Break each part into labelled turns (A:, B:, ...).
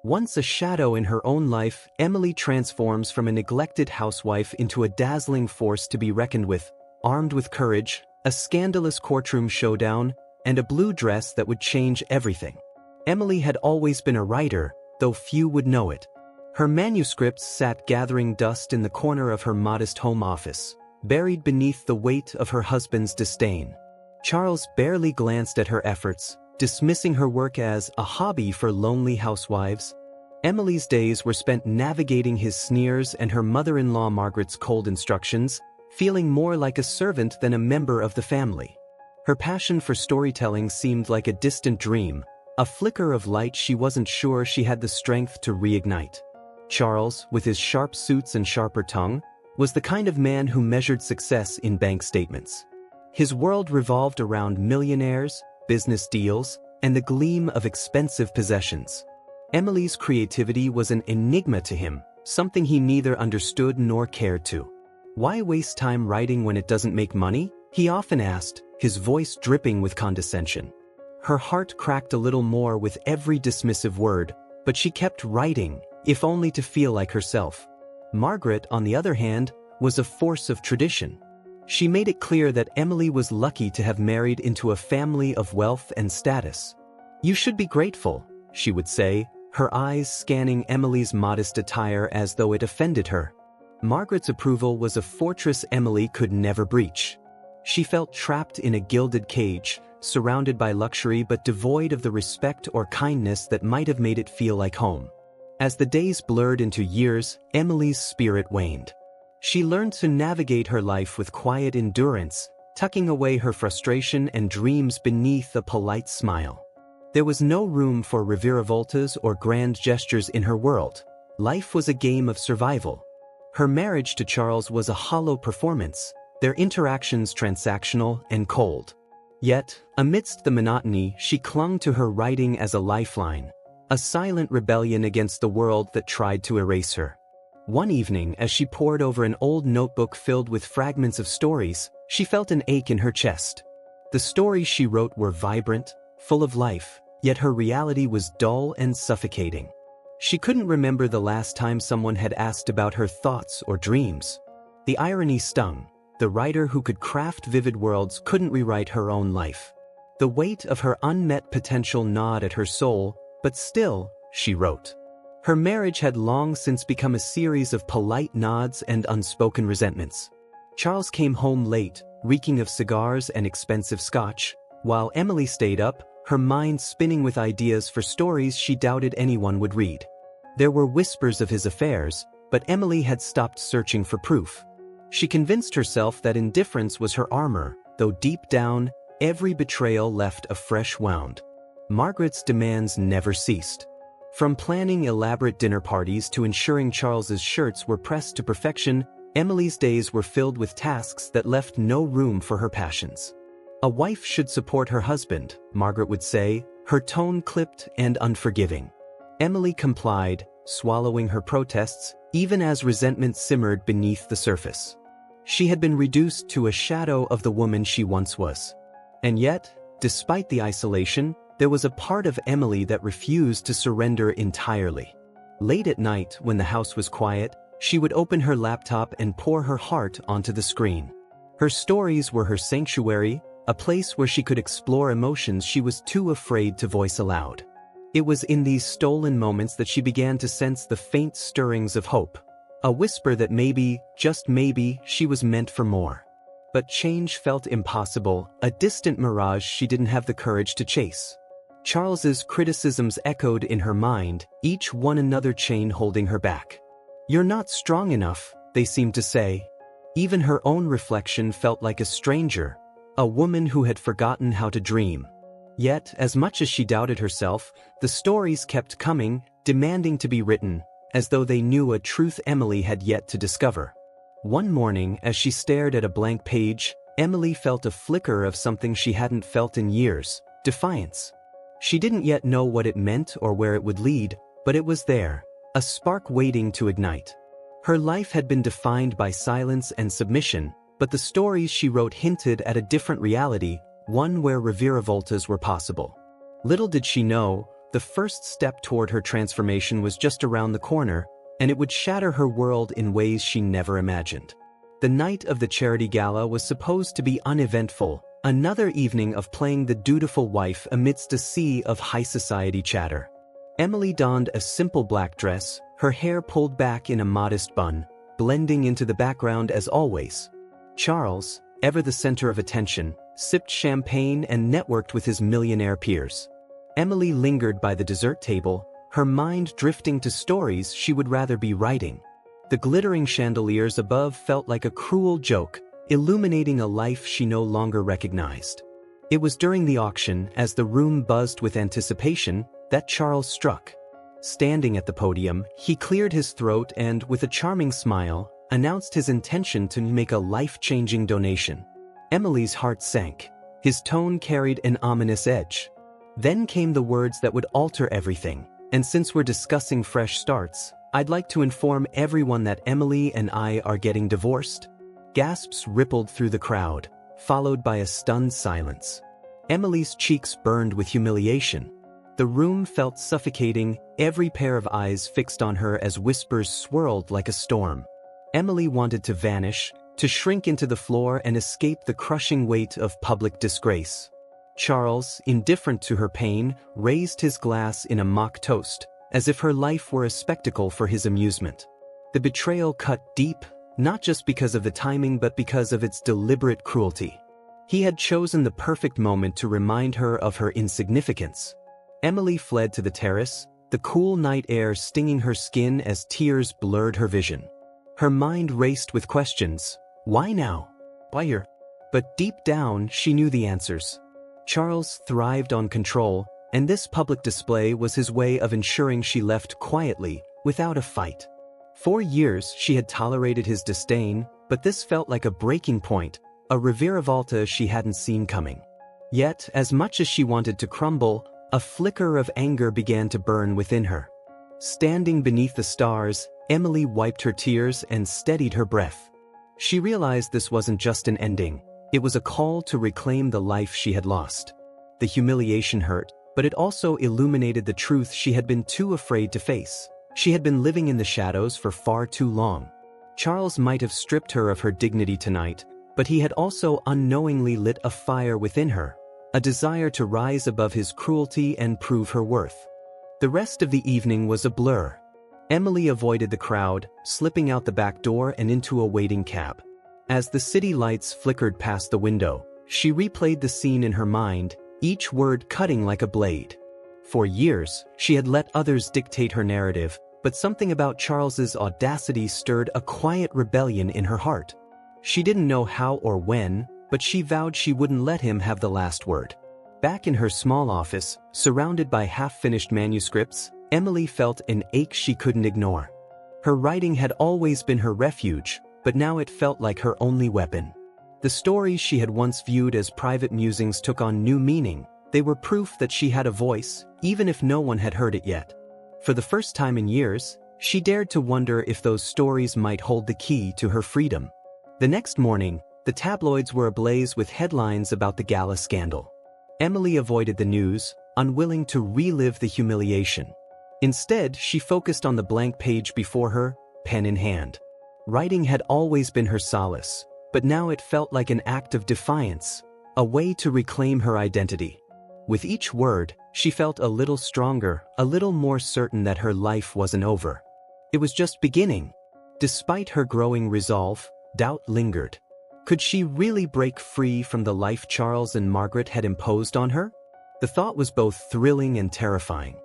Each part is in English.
A: Once a shadow in her own life, Emily transforms from a neglected housewife into a dazzling force to be reckoned with, armed with courage, a scandalous courtroom showdown, and a blue dress that would change everything. Emily had always been a writer, though few would know it. Her manuscripts sat gathering dust in the corner of her modest home office, buried beneath the weight of her husband's disdain. Charles barely glanced at her efforts, dismissing her work as a hobby for lonely housewives. Emily's days were spent navigating his sneers and her mother-in-law Margaret's cold instructions, feeling more like a servant than a member of the family. Her passion for storytelling seemed like a distant dream, a flicker of light she wasn't sure she had the strength to reignite. Charles, with his sharp suits and sharper tongue, was the kind of man who measured success in bank statements. His world revolved around millionaires, business deals, and the gleam of expensive possessions. Emily's creativity was an enigma to him, something he neither understood nor cared to. "Why waste time writing when it doesn't make money?" he often asked, his voice dripping with condescension. Her heart cracked a little more with every dismissive word, but she kept writing, if only to feel like herself. Margaret, on the other hand, was a force of tradition. She made it clear that Emily was lucky to have married into a family of wealth and status. "You should be grateful," she would say, her eyes scanning Emily's modest attire as though it offended her. Margaret's approval was a fortress Emily could never breach. She felt trapped in a gilded cage, surrounded by luxury but devoid of the respect or kindness that might have made it feel like home. As the days blurred into years, Emily's spirit waned. She learned to navigate her life with quiet endurance, tucking away her frustration and dreams beneath a polite smile. There was no room for reviravoltas or grand gestures in her world. Life was a game of survival. Her marriage to Charles was a hollow performance, their interactions transactional and cold. Yet, amidst the monotony, she clung to her writing as a lifeline, a silent rebellion against the world that tried to erase her. One evening, as she pored over an old notebook filled with fragments of stories, she felt an ache in her chest. The stories she wrote were vibrant, full of life, yet her reality was dull and suffocating. She couldn't remember the last time someone had asked about her thoughts or dreams. The irony stung. The writer who could craft vivid worlds couldn't rewrite her own life. The weight of her unmet potential gnawed at her soul, but still, she wrote. Her marriage had long since become a series of polite nods and unspoken resentments. Charles came home late, reeking of cigars and expensive scotch, while Emily stayed up, her mind spinning with ideas for stories she doubted anyone would read. There were whispers of his affairs, but Emily had stopped searching for proof. She convinced herself that indifference was her armor, though deep down, every betrayal left a fresh wound. Margaret's demands never ceased. From planning elaborate dinner parties to ensuring Charles's shirts were pressed to perfection, Emily's days were filled with tasks that left no room for her passions. "A wife should support her husband," Margaret would say, her tone clipped and unforgiving. Emily complied, swallowing her protests, even as resentment simmered beneath the surface. She had been reduced to a shadow of the woman she once was. And yet, despite the isolation, there was a part of Emily that refused to surrender entirely. Late at night, when the house was quiet, she would open her laptop and pour her heart onto the screen. Her stories were her sanctuary, a place where she could explore emotions she was too afraid to voice aloud. It was in these stolen moments that she began to sense the faint stirrings of hope, a whisper that maybe, just maybe, she was meant for more. But change felt impossible, a distant mirage she didn't have the courage to chase. Charles's criticisms echoed in her mind, each one another chain holding her back. "You're not strong enough," they seemed to say. Even her own reflection felt like a stranger, a woman who had forgotten how to dream. Yet, as much as she doubted herself, the stories kept coming, demanding to be written, as though they knew a truth Emily had yet to discover. One morning, as she stared at a blank page, Emily felt a flicker of something she hadn't felt in years: defiance. She didn't yet know what it meant or where it would lead, but it was there, a spark waiting to ignite. Her life had been defined by silence and submission, but the stories she wrote hinted at a different reality, one where reviravoltas were possible. Little did she know, The first step toward her transformation was just around the corner, and it would shatter her world in ways she never imagined. The night of the charity gala was supposed to be uneventful, another evening of playing the dutiful wife amidst a sea of high society chatter. Emily donned a simple black dress, her hair pulled back in a modest bun, blending into the background as always. Charles, ever the center of attention, sipped champagne and networked with his millionaire peers. Emily lingered by the dessert table, her mind drifting to stories she would rather be writing. The glittering chandeliers above felt like a cruel joke, illuminating a life she no longer recognized. It was during the auction, as the room buzzed with anticipation, that Charles struck. Standing at the podium, he cleared his throat and, with a charming smile, announced his intention to make a life-changing donation. Emily's heart sank. His tone carried an ominous edge. Then came the words that would alter everything. And since we're discussing fresh starts, I'd like to inform everyone that Emily and I are getting divorced. Gasps rippled through the crowd, followed by a stunned silence. Emily's cheeks burned with humiliation. The room felt suffocating, every pair of eyes fixed on her as whispers swirled like a storm. Emily wanted to vanish, to shrink into the floor and escape the crushing weight of public disgrace. Charles, indifferent to her pain, raised his glass in a mock toast, as if her life were a spectacle for his amusement. The betrayal cut deep, not just because of the timing but because of its deliberate cruelty. He had chosen the perfect moment to remind her of her insignificance. Emily fled to the terrace, the cool night air stinging her skin as tears blurred her vision. Her mind raced with questions. Why now? Why here? But deep down, she knew the answers. Charles thrived on control, and this public display was his way of ensuring she left quietly, without a fight. For years, she had tolerated his disdain, but this felt like a breaking point, a reviravolta she hadn't seen coming. Yet, as much as she wanted to crumble, a flicker of anger began to burn within her. Standing beneath the stars, Emily wiped her tears and steadied her breath. She realized this wasn't just an ending, it was a call to reclaim the life she had lost. The humiliation hurt, but it also illuminated the truth she had been too afraid to face. She had been living in the shadows for far too long. Charles might have stripped her of her dignity tonight, but he had also unknowingly lit a fire within her, a desire to rise above his cruelty and prove her worth. The rest of the evening was a blur. Emily avoided the crowd, slipping out the back door and into a waiting cab. As the city lights flickered past the window, she replayed the scene in her mind, each word cutting like a blade. For years, she had let others dictate her narrative, but something about Charles's audacity stirred a quiet rebellion in her heart. She didn't know how or when, but she vowed she wouldn't let him have the last word. Back in her small office, surrounded by half-finished manuscripts, Emily felt an ache she couldn't ignore. Her writing had always been her refuge, but now it felt like her only weapon. The stories she had once viewed as private musings took on new meaning. They were proof that she had a voice, even if no one had heard it yet. For the first time in years, she dared to wonder if those stories might hold the key to her freedom. The next morning, the tabloids were ablaze with headlines about the gala scandal. Emily avoided the news, unwilling to relive the humiliation. Instead, she focused on the blank page before her, pen in hand. Writing had always been her solace, but now it felt like an act of defiance, a way to reclaim her identity. With each word, she felt a little stronger, a little more certain that her life wasn't over. It was just beginning. Despite her growing resolve, doubt lingered. Could she really break free from the life Charles and Margaret had imposed on her? The thought was both thrilling and terrifying.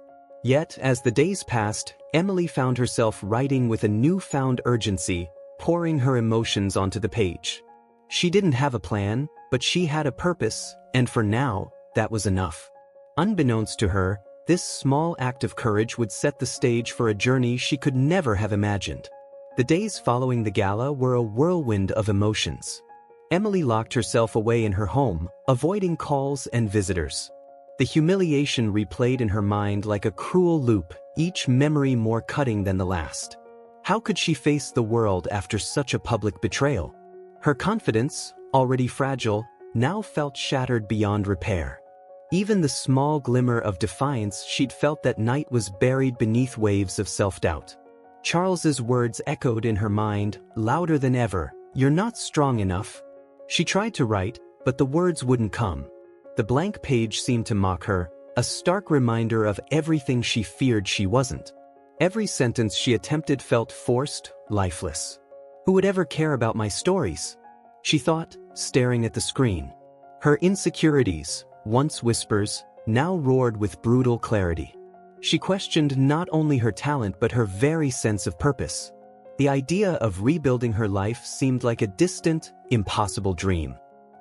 A: Yet, as the days passed, Emily found herself writing with a newfound urgency, pouring her emotions onto the page. She didn't have a plan, but she had a purpose, and for now, that was enough. Unbeknownst to her, this small act of courage would set the stage for a journey she could never have imagined. The days following the gala were a whirlwind of emotions. Emily locked herself away in her home, avoiding calls and visitors. The humiliation replayed in her mind like a cruel loop, each memory more cutting than the last. How could she face the world after such a public betrayal? Her confidence, already fragile, now felt shattered beyond repair. Even the small glimmer of defiance she'd felt that night was buried beneath waves of self-doubt. Charles's words echoed in her mind, louder than ever, "You're not strong enough." She tried to write, but the words wouldn't come. The blank page seemed to mock her, a stark reminder of everything she feared she wasn't. Every sentence she attempted felt forced, lifeless. "Who would ever care about my stories?" she thought, staring at the screen. Her insecurities, once whispers, now roared with brutal clarity. She questioned not only her talent but her very sense of purpose. The idea of rebuilding her life seemed like a distant, impossible dream.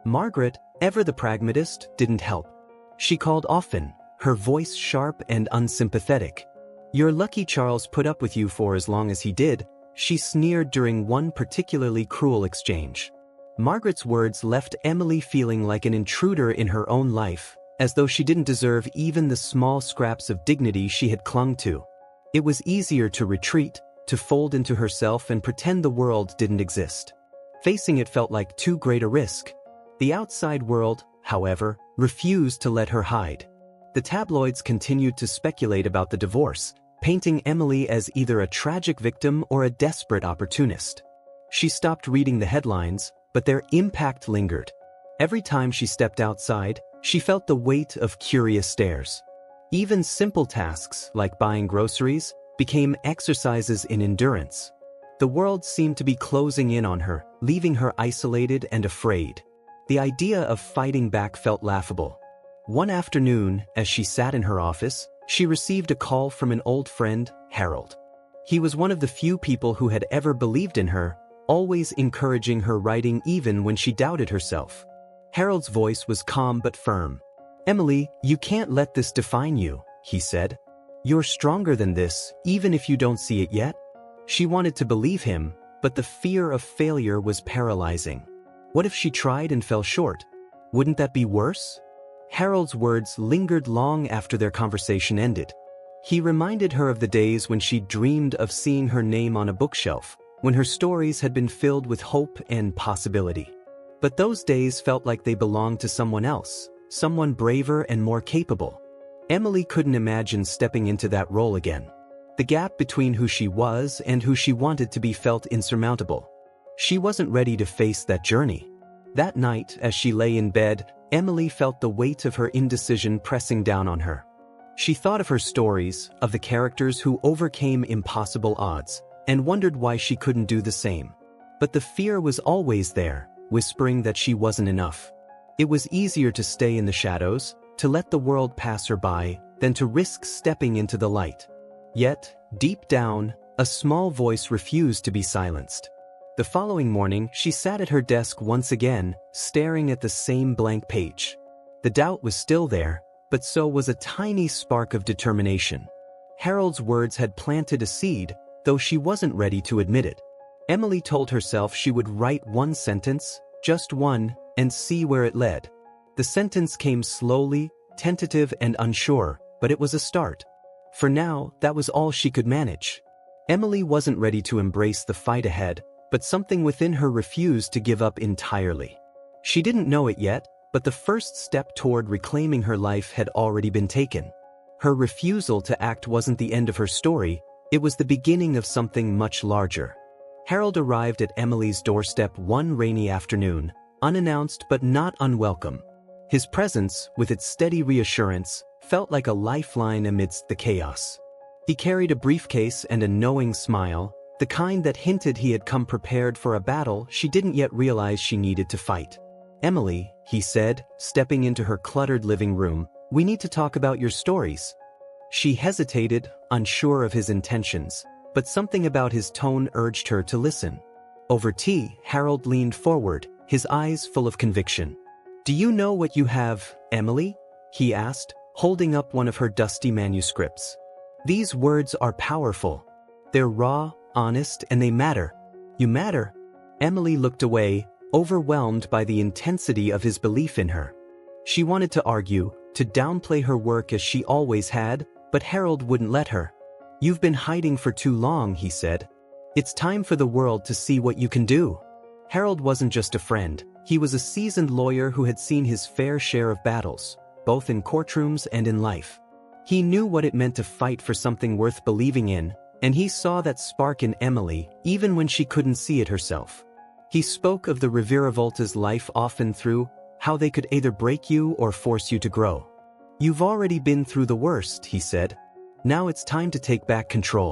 A: Margaret, ever the pragmatist, didn't help. She called often, her voice sharp and unsympathetic. "You're lucky Charles put up with you for as long as he did," she sneered during one particularly cruel exchange. Margaret's words left Emily feeling like an intruder in her own life, as though she didn't deserve even the small scraps of dignity she had clung to. It was easier to retreat, to fold into herself and pretend the world didn't exist. Facing it felt like too great a risk. The outside world, however, refused to let her hide. The tabloids continued to speculate about the divorce, painting Emily as either a tragic victim or a desperate opportunist. She stopped reading the headlines, but their impact lingered. Every time she stepped outside, she felt the weight of curious stares. Even simple tasks, like buying groceries, became exercises in endurance. The world seemed to be closing in on her, leaving her isolated and afraid. The idea of fighting back felt laughable. One afternoon, as she sat in her office, she received a call from an old friend, Harold. He was one of the few people who had ever believed in her, always encouraging her writing even when she doubted herself. Harold's voice was calm but firm. "Emily, you can't let this define you," he said. "You're stronger than this, even if you don't see it yet." She wanted to believe him, but the fear of failure was paralyzing. What if she tried and fell short? Wouldn't that be worse? Harold's words lingered long after their conversation ended. He reminded her of the days when she dreamed of seeing her name on a bookshelf, when her stories had been filled with hope and possibility. But those days felt like they belonged to someone else, someone braver and more capable. Emily couldn't imagine stepping into that role again. The gap between who she was and who she wanted to be felt insurmountable. She wasn't ready to face that journey. That night, as she lay in bed, Emily felt the weight of her indecision pressing down on her. She thought of her stories, of the characters who overcame impossible odds, and wondered why she couldn't do the same. But the fear was always there, whispering that she wasn't enough. It was easier to stay in the shadows, to let the world pass her by, than to risk stepping into the light. Yet, deep down, a small voice refused to be silenced. The following morning, she sat at her desk once again, staring at the same blank page. The doubt was still there, but so was a tiny spark of determination. Harold's words had planted a seed, though she wasn't ready to admit it. Emily told herself she would write one sentence, just one, and see where it led. The sentence came slowly, tentative and unsure, but it was a start. For now, that was all she could manage. Emily wasn't ready to embrace the fight ahead, but something within her refused to give up entirely. She didn't know it yet, but the first step toward reclaiming her life had already been taken. Her refusal to act wasn't the end of her story, it was the beginning of something much larger. Harold arrived at Emily's doorstep one rainy afternoon, unannounced but not unwelcome. His presence, with its steady reassurance, felt like a lifeline amidst the chaos. He carried a briefcase and a knowing smile, the kind that hinted he had come prepared for a battle she didn't yet realize she needed to fight. "Emily," he said, stepping into her cluttered living room, "we need to talk about your stories." She hesitated, unsure of his intentions, but something about his tone urged her to listen. Over tea, Harold leaned forward, his eyes full of conviction. "Do you know what you have, Emily?" he asked, holding up one of her dusty manuscripts. "These words are powerful. They're raw, honest, and they matter. You matter." Emily looked away, overwhelmed by the intensity of his belief in her. She wanted to argue, to downplay her work as she always had, but Harold wouldn't let her. "You've been hiding for too long," he said. "It's time for the world to see what you can do." Harold wasn't just a friend, he was a seasoned lawyer who had seen his fair share of battles. both in courtrooms and in life. He knew what it meant to fight for something worth believing in, and he saw that spark in Emily even when she couldn't see it herself. He spoke of the Reviravolta's life often through how they could either break you or force you to grow. "You've already been through the worst," he said. "Now it's time to take back control."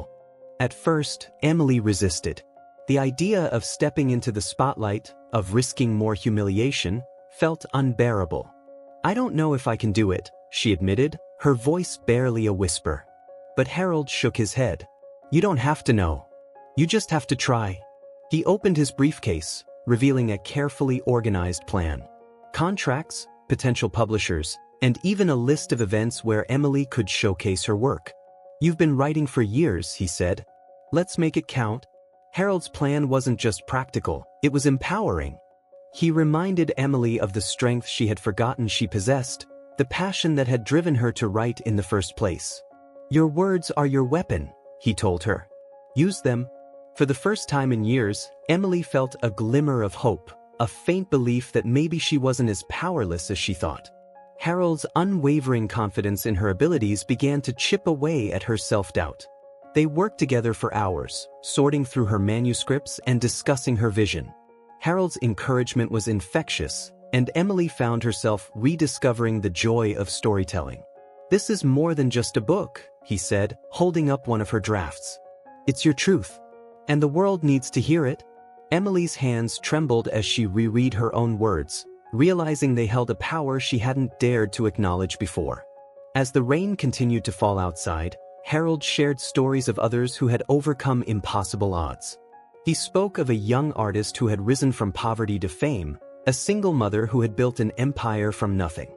A: At first, Emily resisted. The idea of stepping into the spotlight, of risking more humiliation, felt unbearable. "I don't know if I can do it," she admitted, her voice barely a whisper. But Harold shook his head. "You don't have to know. You just have to try." He opened his briefcase, revealing a carefully organized plan. Contracts, potential publishers, and even a list of events where Emily could showcase her work. "You've been writing for years," he said. "Let's make it count." Harold's plan wasn't just practical, it was empowering. He reminded Emily of the strength she had forgotten she possessed, the passion that had driven her to write in the first place. "Your words are your weapon," he told her. "Use them." For the first time in years, Emily felt a glimmer of hope, a faint belief that maybe she wasn't as powerless as she thought. Harold's unwavering confidence in her abilities began to chip away at her self-doubt. They worked together for hours, sorting through her manuscripts and discussing her vision. Harold's encouragement was infectious, and Emily found herself rediscovering the joy of storytelling. "This is more than just a book," he said, holding up one of her drafts. "It's your truth. And the world needs to hear it." Emily's hands trembled as she reread her own words, realizing they held a power she hadn't dared to acknowledge before. As the rain continued to fall outside, Harold shared stories of others who had overcome impossible odds. He spoke of a young artist who had risen from poverty to fame, a single mother who had built an empire from nothing.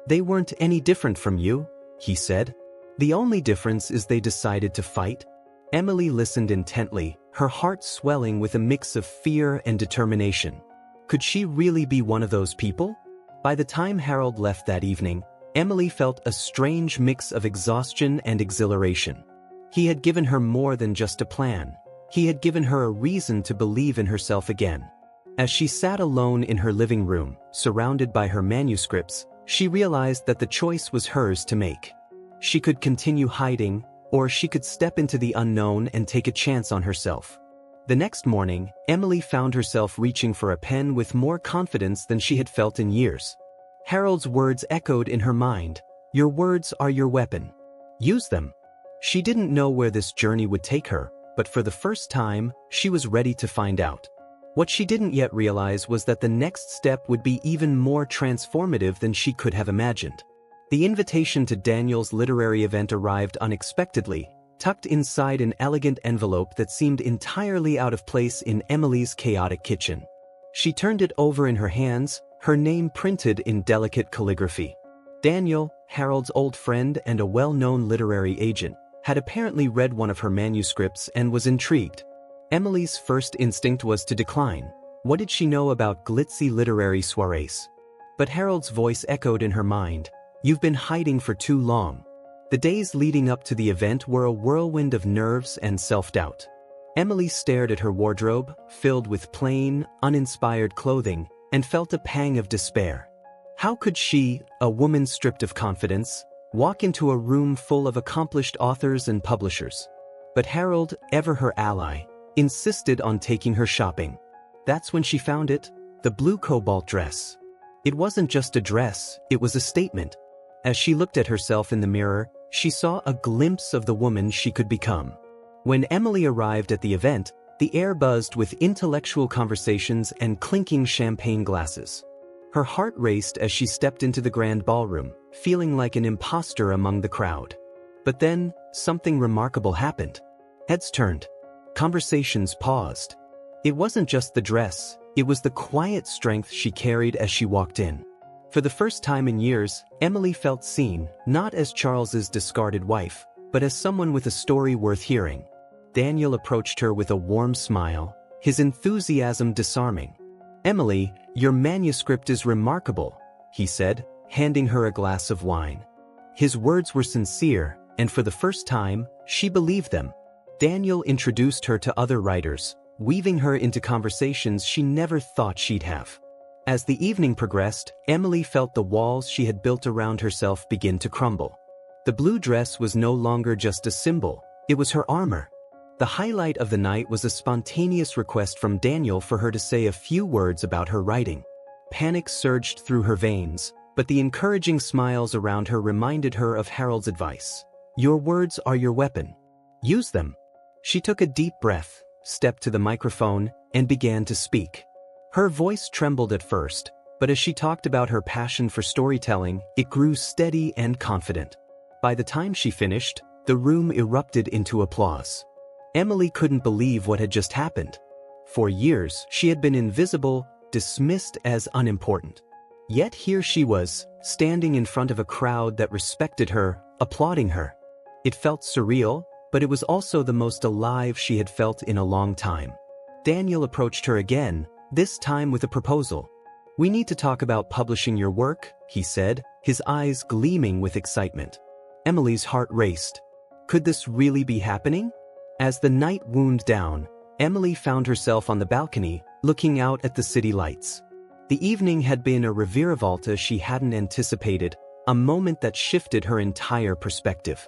A: "They weren't any different from you," he said. "The only difference is they decided to fight." Emily listened intently, her heart swelling with a mix of fear and determination. Could she really be one of those people? By the time Harold left that evening, Emily felt a strange mix of exhaustion and exhilaration. He had given her more than just a plan. He had given her a reason to believe in herself again. As she sat alone in her living room, surrounded by her manuscripts, she realized that the choice was hers to make. She could continue hiding, or she could step into the unknown and take a chance on herself. The next morning, Emily found herself reaching for a pen with more confidence than she had felt in years. Harold's words echoed in her mind. "Your words are your weapon. Use them." She didn't know where this journey would take her, but for the first time, she was ready to find out. What she didn't yet realize was that the next step would be even more transformative than she could have imagined. The invitation to Daniel's literary event arrived unexpectedly, tucked inside an elegant envelope that seemed entirely out of place in Emily's chaotic kitchen. She turned it over in her hands, her name printed in delicate calligraphy. Daniel, Harold's old friend and a well-known literary agent, had apparently read one of her manuscripts and was intrigued. Emily's first instinct was to decline. What did she know about glitzy literary soirees? But Harold's voice echoed in her mind. "You've been hiding for too long." The days leading up to the event were a whirlwind of nerves and self-doubt. Emily stared at her wardrobe, filled with plain, uninspired clothing, and felt a pang of despair. How could she, a woman stripped of confidence, walk into a room full of accomplished authors and publishers? But Harold, ever her ally, insisted on taking her shopping. That's when she found it, the blue cobalt dress. It wasn't just a dress, it was a statement. As she looked at herself in the mirror, she saw a glimpse of the woman she could become. When Emily arrived at the event, the air buzzed with intellectual conversations and clinking champagne glasses. Her heart raced as she stepped into the grand ballroom, feeling like an imposter among the crowd. But then, something remarkable happened. Heads turned. Conversations paused. It wasn't just the dress, it was the quiet strength she carried as she walked in. For the first time in years, Emily felt seen, not as Charles's discarded wife, but as someone with a story worth hearing. Daniel approached her with a warm smile, his enthusiasm disarming. "Emily, your manuscript is remarkable," he said, handing her a glass of wine. His words were sincere, and for the first time, she believed them. Daniel introduced her to other writers, weaving her into conversations she never thought she'd have. As the evening progressed, Emily felt the walls she had built around herself begin to crumble. The blue dress was no longer just a symbol, it was her armor. The highlight of the night was a spontaneous request from Daniel for her to say a few words about her writing. Panic surged through her veins, but the encouraging smiles around her reminded her of Harold's advice. Your words are your weapon. Use them. She took a deep breath, stepped to the microphone, and began to speak. Her voice trembled at first, but as she talked about her passion for storytelling, it grew steady and confident. By the time she finished, the room erupted into applause. Emily couldn't believe what had just happened. For years, she had been invisible, dismissed as unimportant. Yet here she was, standing in front of a crowd that respected her, applauding her. It felt surreal, but it was also the most alive she had felt in a long time. Daniel approached her again, this time with a proposal. We need to talk about publishing your work, he said, his eyes gleaming with excitement. Emily's heart raced. Could this really be happening? As the night wound down, Emily found herself on the balcony, looking out at the city lights. The evening had been a reviravolta she hadn't anticipated, a moment that shifted her entire perspective.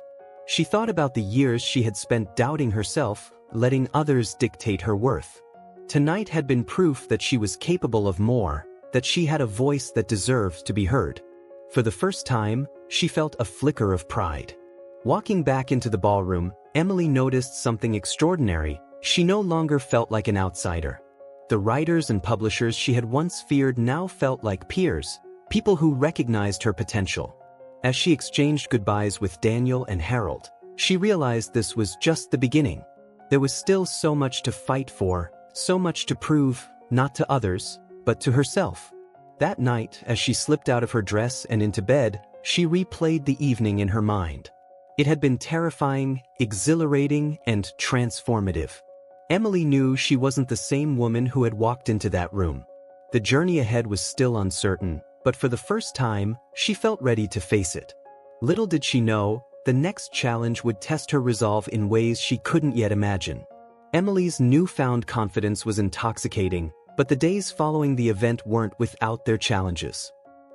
A: She thought about the years she had spent doubting herself, letting others dictate her worth. Tonight had been proof that she was capable of more, that she had a voice that deserved to be heard. For the first time, she felt a flicker of pride. Walking back into the ballroom, Emily noticed something extraordinary. She no longer felt like an outsider. The writers and publishers she had once feared now felt like peers, people who recognized her potential. As she exchanged goodbyes with Daniel and Harold, she realized this was just the beginning. There was still so much to fight for, so much to prove, not to others, but to herself. That night, as she slipped out of her dress and into bed, she replayed the evening in her mind. It had been terrifying, exhilarating, and transformative. Emily knew she wasn't the same woman who had walked into that room. The journey ahead was still uncertain, but for the first time, she felt ready to face it. Little did she know, the next challenge would test her resolve in ways she couldn't yet imagine. Emily's newfound confidence was intoxicating, but the days following the event weren't without their challenges.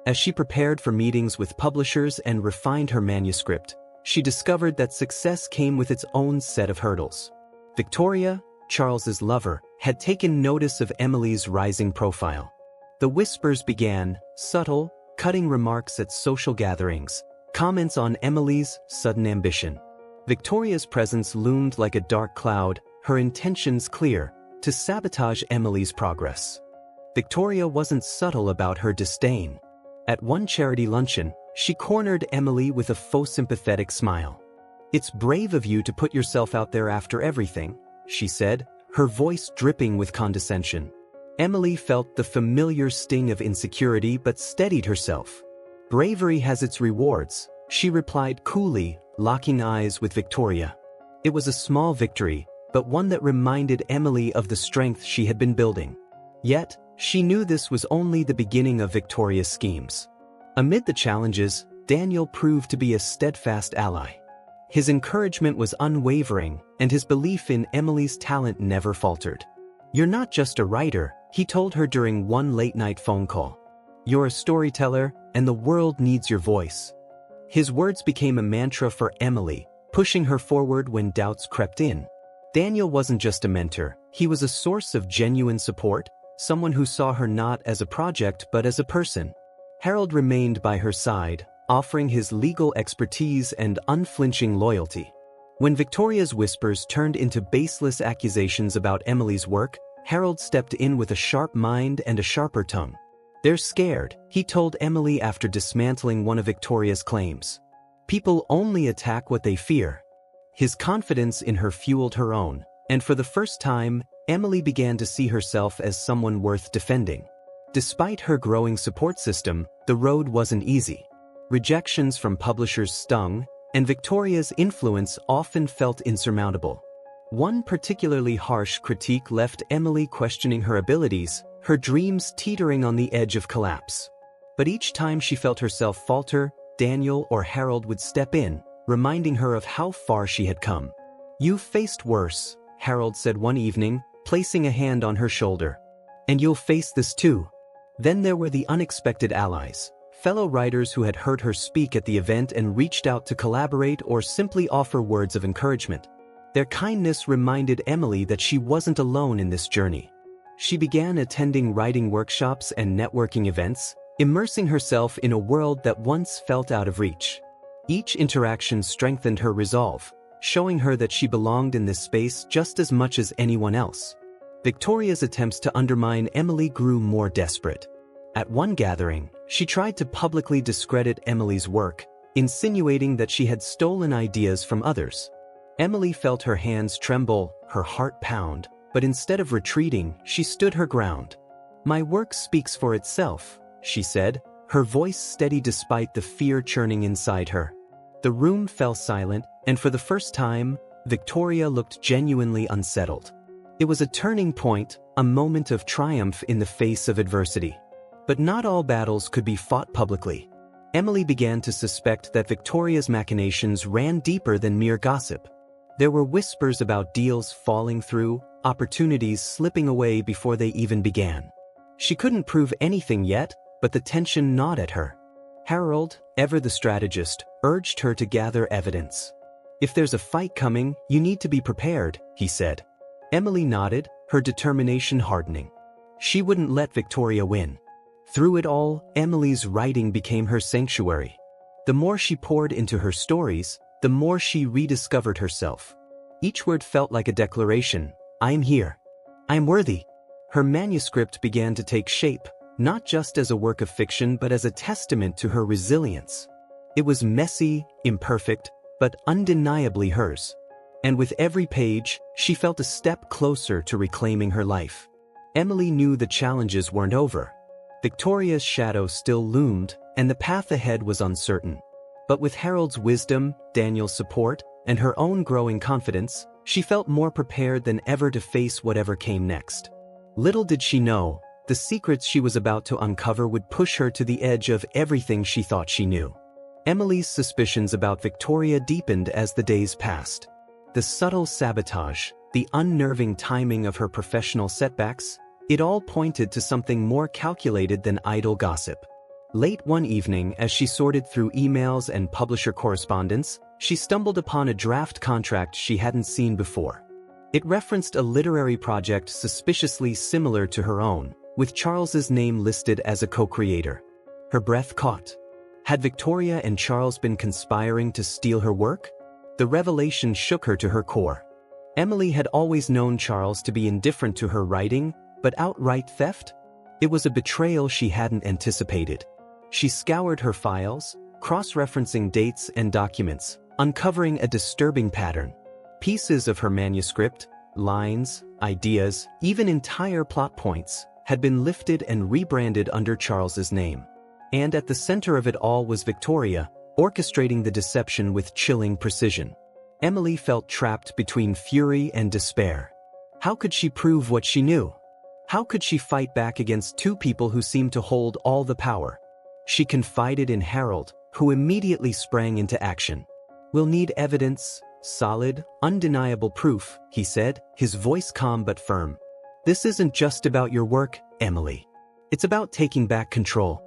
A: As she prepared for meetings with publishers and refined her manuscript, she discovered that success came with its own set of hurdles. Victoria, Charles's lover, had taken notice of Emily's rising profile. The whispers began, subtle, cutting remarks at social gatherings, comments on Emily's sudden ambition. Victoria's presence loomed like a dark cloud, her intentions clear, to sabotage Emily's progress. Victoria wasn't subtle about her disdain. At one charity luncheon, she cornered Emily with a faux sympathetic smile. "It's brave of you to put yourself out there after everything," she said, her voice dripping with condescension. Emily felt the familiar sting of insecurity but steadied herself. "Bravery has its rewards," she replied coolly, locking eyes with Victoria. It was a small victory, but one that reminded Emily of the strength she had been building. Yet, she knew this was only the beginning of Victoria's schemes. Amid the challenges, Daniel proved to be a steadfast ally. His encouragement was unwavering, and his belief in Emily's talent never faltered. "You're not just a writer," he told her during one late-night phone call. "You're a storyteller, and the world needs your voice." His words became a mantra for Emily, pushing her forward when doubts crept in. Daniel wasn't just a mentor, he was a source of genuine support, someone who saw her not as a project but as a person. Harold remained by her side, offering his legal expertise and unflinching loyalty. When Victoria's whispers turned into baseless accusations about Emily's work, Harold stepped in with a sharp mind and a sharper tongue. "They're scared," he told Emily after dismantling one of Victoria's claims. "People only attack what they fear." His confidence in her fueled her own, and for the first time, Emily began to see herself as someone worth defending. Despite her growing support system, the road wasn't easy. Rejections from publishers stung, and Victoria's influence often felt insurmountable. One particularly harsh critique left Emily questioning her abilities, her dreams teetering on the edge of collapse. But each time she felt herself falter, Daniel or Harold would step in, reminding her of how far she had come. "You've faced worse," Harold said one evening, placing a hand on her shoulder. "And you'll face this too." Then there were the unexpected allies, fellow writers who had heard her speak at the event and reached out to collaborate or simply offer words of encouragement. Their kindness reminded Emily that she wasn't alone in this journey. She began attending writing workshops and networking events, immersing herself in a world that once felt out of reach. Each interaction strengthened her resolve, showing her that she belonged in this space just as much as anyone else. Victoria's attempts to undermine Emily grew more desperate. At one gathering, she tried to publicly discredit Emily's work, insinuating that she had stolen ideas from others. Emily felt her hands tremble, her heart pound, but instead of retreating, she stood her ground. "My work speaks for itself," she said, her voice steady despite the fear churning inside her. The room fell silent, and for the first time, Victoria looked genuinely unsettled. It was a turning point, a moment of triumph in the face of adversity. But not all battles could be fought publicly. Emily began to suspect that Victoria's machinations ran deeper than mere gossip. There were whispers about deals falling through, opportunities slipping away before they even began. She couldn't prove anything yet, but the tension gnawed at her. Harold, ever the strategist, urged her to gather evidence. "If there's a fight coming, you need to be prepared," he said. Emily nodded, her determination hardening. She wouldn't let Victoria win. Through it all, Emily's writing became her sanctuary. The more she poured into her stories, the more she rediscovered herself. Each word felt like a declaration: "I'm here. I'm worthy." Her manuscript began to take shape, not just as a work of fiction but as a testament to her resilience. It was messy, imperfect, but undeniably hers. And with every page, she felt a step closer to reclaiming her life. Emily knew the challenges weren't over. Victoria's shadow still loomed, and the path ahead was uncertain. But with Harold's wisdom, Daniel's support, and her own growing confidence, she felt more prepared than ever to face whatever came next. Little did she know, the secrets she was about to uncover would push her to the edge of everything she thought she knew. Emily's suspicions about Victoria deepened as the days passed. The subtle sabotage, the unnerving timing of her professional setbacks, it all pointed to something more calculated than idle gossip. Late one evening, as she sorted through emails and publisher correspondence, she stumbled upon a draft contract she hadn't seen before. It referenced a literary project suspiciously similar to her own, with Charles's name listed as a co-creator. Her breath caught. Had Victoria and Charles been conspiring to steal her work? The revelation shook her to her core. Emily had always known Charles to be indifferent to her writing, but outright theft? It was a betrayal she hadn't anticipated. She scoured her files, cross-referencing dates and documents, uncovering a disturbing pattern. Pieces of her manuscript, lines, ideas, even entire plot points, had been lifted and rebranded under Charles's name. And at the center of it all was Victoria, orchestrating the deception with chilling precision. Emily felt trapped between fury and despair. How could she prove what she knew? How could she fight back against two people who seemed to hold all the power? She confided in Harold, who immediately sprang into action. "We'll need evidence, solid, undeniable proof," he said, his voice calm but firm. "This isn't just about your work, Emily. It's about taking back control."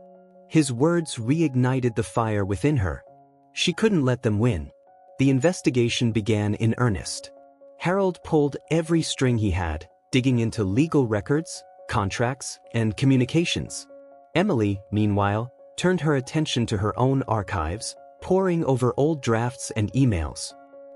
A: His words reignited the fire within her. She couldn't let them win. The investigation began in earnest. Harold pulled every string he had, digging into legal records, contracts, and communications. Emily, meanwhile, turned her attention to her own archives, poring over old drafts and emails.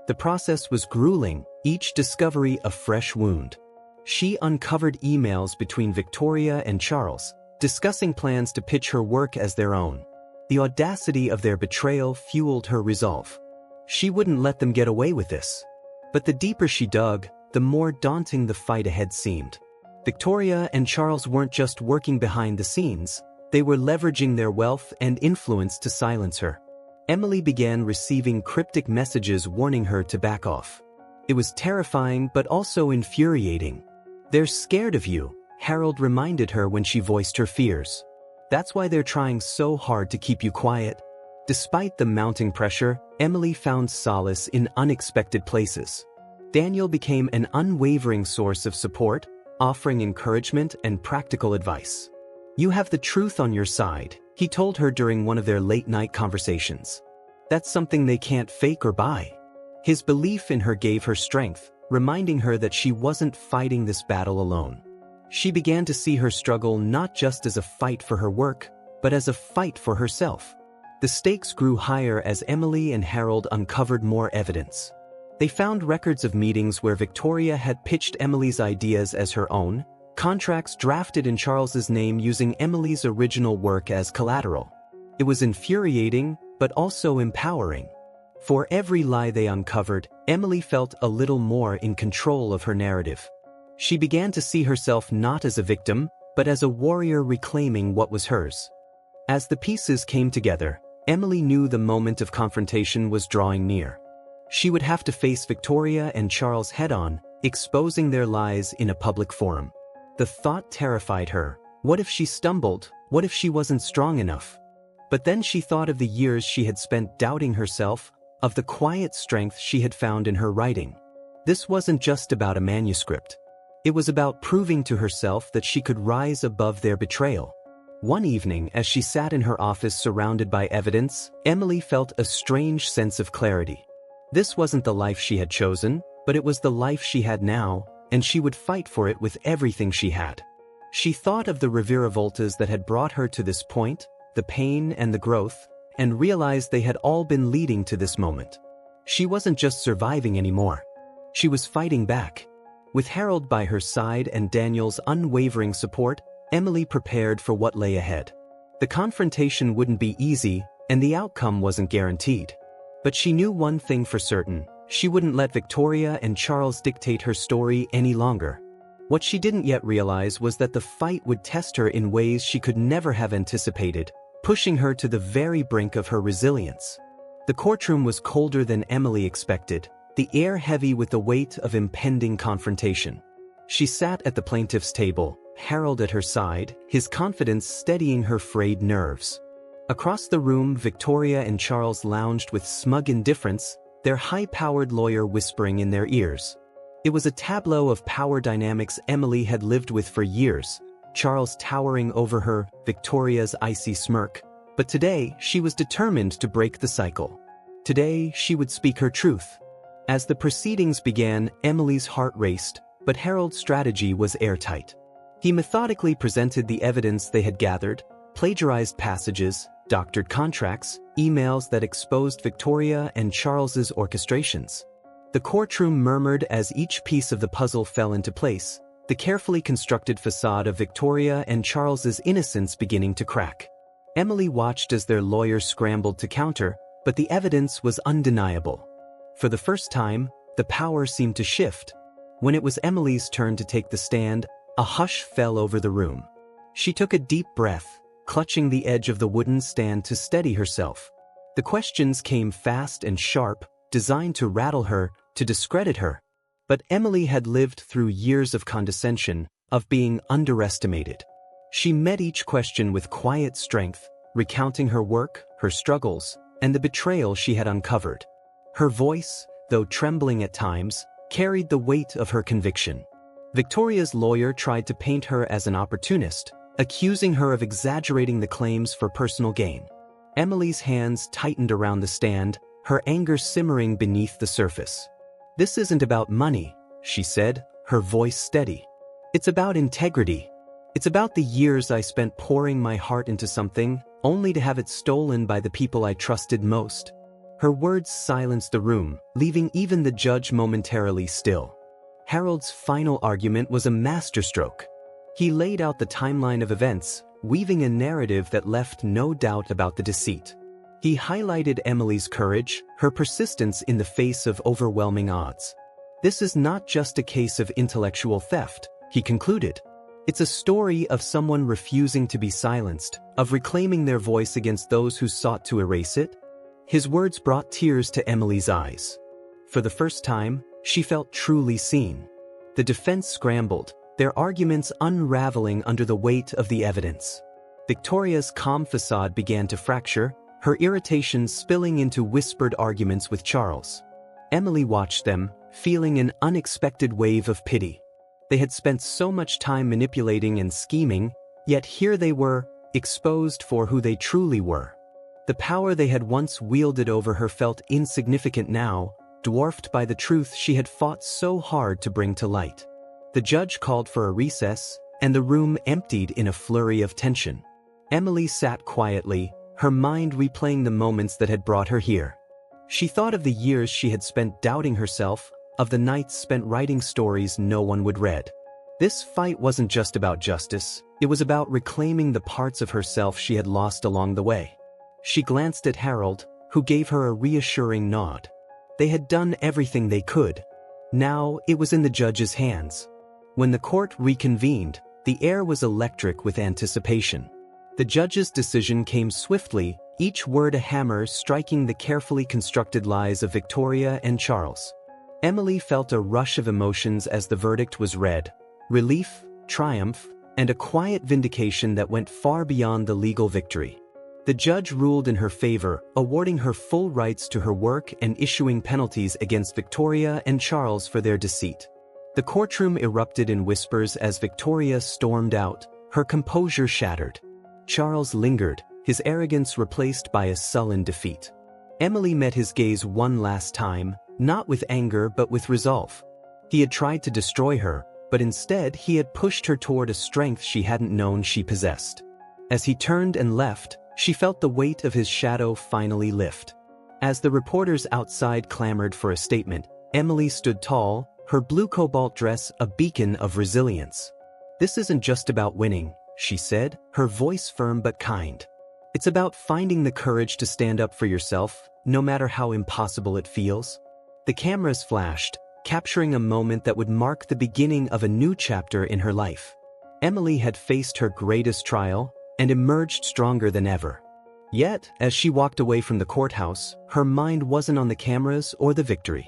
A: The process was grueling, each discovery a fresh wound. She uncovered emails between Victoria and Charles, discussing plans to pitch her work as their own. The audacity of their betrayal fueled her resolve. She wouldn't let them get away with this. But the deeper she dug, the more daunting the fight ahead seemed. Victoria and Charles weren't just working behind the scenes, they were leveraging their wealth and influence to silence her. Emily began receiving cryptic messages warning her to back off. It was terrifying but also infuriating. "They're scared of you," Harold reminded her when she voiced her fears. "That's why they're trying so hard to keep you quiet." Despite the mounting pressure, Emily found solace in unexpected places. Daniel became an unwavering source of support, offering encouragement and practical advice. You have the truth on your side, he told her during one of their late-night conversations. That's something they can't fake or buy. His belief in her gave her strength, reminding her that she wasn't fighting this battle alone. She began to see her struggle not just as a fight for her work, but as a fight for herself. The stakes grew higher as Emily and Harold uncovered more evidence. They found records of meetings where Victoria had pitched Emily's ideas as her own, contracts drafted in Charles's name using Emily's original work as collateral. It was infuriating, but also empowering. For every lie they uncovered, Emily felt a little more in control of her narrative. She began to see herself not as a victim, but as a warrior reclaiming what was hers. As the pieces came together, Emily knew the moment of confrontation was drawing near. She would have to face Victoria and Charles head-on, exposing their lies in a public forum. The thought terrified her. What if she stumbled? What if she wasn't strong enough? But then she thought of the years she had spent doubting herself, of the quiet strength she had found in her writing. This wasn't just about a manuscript. It was about proving to herself that she could rise above their betrayal. One evening, as she sat in her office surrounded by evidence, Emily felt a strange sense of clarity. This wasn't the life she had chosen, but it was the life she had now, and she would fight for it with everything she had. She thought of the reviravoltas that had brought her to this point, the pain and the growth, and realized they had all been leading to this moment. She wasn't just surviving anymore. She was fighting back. With Harold by her side and Daniel's unwavering support, Emily prepared for what lay ahead. The confrontation wouldn't be easy, and the outcome wasn't guaranteed. But she knew one thing for certain: she wouldn't let Victoria and Charles dictate her story any longer. What she didn't yet realize was that the fight would test her in ways she could never have anticipated, pushing her to the very brink of her resilience. The courtroom was colder than Emily expected, the air heavy with the weight of impending confrontation. She sat at the plaintiff's table, Harold at her side, his confidence steadying her frayed nerves. Across the room, Victoria and Charles lounged with smug indifference, their high-powered lawyer whispering in their ears. It was a tableau of power dynamics Emily had lived with for years, Charles towering over her, Victoria's icy smirk. But today, she was determined to break the cycle. Today, she would speak her truth. As the proceedings began, Emily's heart raced, but Harold's strategy was airtight. He methodically presented the evidence they had gathered, plagiarized passages, doctored contracts, emails that exposed Victoria and Charles's orchestrations. The courtroom murmured as each piece of the puzzle fell into place, the carefully constructed facade of Victoria and Charles's innocence beginning to crack. Emily watched as their lawyers scrambled to counter, but the evidence was undeniable. For the first time, the power seemed to shift. When it was Emily's turn to take the stand, a hush fell over the room. She took a deep breath, clutching the edge of the wooden stand to steady herself. The questions came fast and sharp, designed to rattle her, to discredit her. But Emily had lived through years of condescension, of being underestimated. She met each question with quiet strength, recounting her work, her struggles, and the betrayal she had uncovered. Her voice, though trembling at times, carried the weight of her conviction. Victoria's lawyer tried to paint her as an opportunist, accusing her of exaggerating the claims for personal gain. Emily's hands tightened around the stand, her anger simmering beneath the surface. "This isn't about money," she said, her voice steady. "It's about integrity. It's about the years I spent pouring my heart into something, only to have it stolen by the people I trusted most." Her words silenced the room, leaving even the judge momentarily still. Harold's final argument was a masterstroke. He laid out the timeline of events, weaving a narrative that left no doubt about the deceit. He highlighted Emily's courage, her persistence in the face of overwhelming odds. "This is not just a case of intellectual theft," he concluded. "It's a story of someone refusing to be silenced, of reclaiming their voice against those who sought to erase it." His words brought tears to Emily's eyes. For the first time, she felt truly seen. The defense scrambled, their arguments unraveling under the weight of the evidence. Victoria's calm facade began to fracture, her irritation spilling into whispered arguments with Charles. Emily watched them, feeling an unexpected wave of pity. They had spent so much time manipulating and scheming, Yet here they were, exposed for who they truly were. The power they had once wielded over her felt insignificant now, dwarfed by the truth she had fought so hard to bring to light. The judge called for a recess, and the room emptied in a flurry of tension. Emily sat quietly, her mind replaying the moments that had brought her here. She thought of the years she had spent doubting herself, of the nights spent writing stories no one would read. This fight wasn't just about justice, it was about reclaiming the parts of herself she had lost along the way. She glanced at Harold, who gave her a reassuring nod. They had done everything they could. Now it was in the judge's hands. When the court reconvened, the air was electric with anticipation. The judge's decision came swiftly, each word a hammer striking the carefully constructed lies of Victoria and Charles. Emily felt a rush of emotions as the verdict was read: relief, triumph, and a quiet vindication that went far beyond the legal victory. The judge ruled in her favor, awarding her full rights to her work and issuing penalties against Victoria and Charles for their deceit. The courtroom erupted in whispers as Victoria stormed out, her composure shattered. Charles lingered, his arrogance replaced by a sullen defeat. Emily met his gaze one last time, not with anger but with resolve. He had tried to destroy her, but instead he had pushed her toward a strength she hadn't known she possessed. As he turned and left, she felt the weight of his shadow finally lift. As the reporters outside clamored for a statement, Emily stood tall, her blue cobalt dress a beacon of resilience. "This isn't just about winning," she said, her voice firm but kind. "It's about finding the courage to stand up for yourself, no matter how impossible it feels." The cameras flashed, capturing a moment that would mark the beginning of a new chapter in her life. Emily had faced her greatest trial and emerged stronger than ever. Yet, as she walked away from the courthouse, her mind wasn't on the cameras or the victory.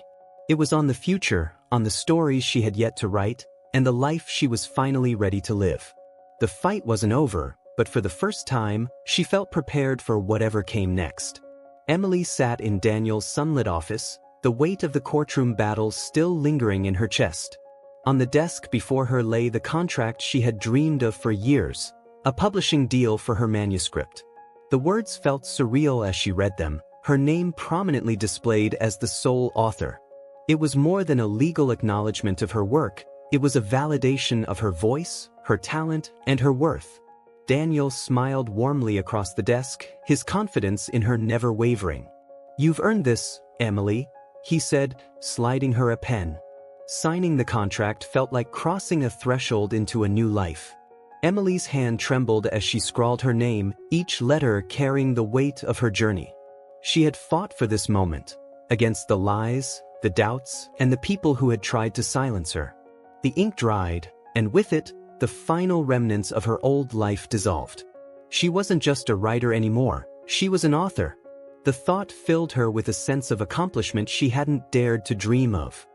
A: It was on the future, on the stories she had yet to write, and the life she was finally ready to live. The fight wasn't over, but for the first time, she felt prepared for whatever came next. Emily sat in Daniel's sunlit office, the weight of the courtroom battle still lingering in her chest. On the desk before her lay the contract she had dreamed of for years, a publishing deal for her manuscript. The words felt surreal as she read them, her name prominently displayed as the sole author. It was more than a legal acknowledgement of her work, it was a validation of her voice, her talent, and her worth. Daniel smiled warmly across the desk, his confidence in her never wavering. "You've earned this, Emily," he said, sliding her a pen. Signing the contract felt like crossing a threshold into a new life. Emily's hand trembled as she scrawled her name, each letter carrying the weight of her journey. She had fought for this moment, against the lies, the doubts, and the people who had tried to silence her. The ink dried, and with it, the final remnants of her old life dissolved. She wasn't just a writer anymore, she was an author. The thought filled her with a sense of accomplishment she hadn't dared to dream of.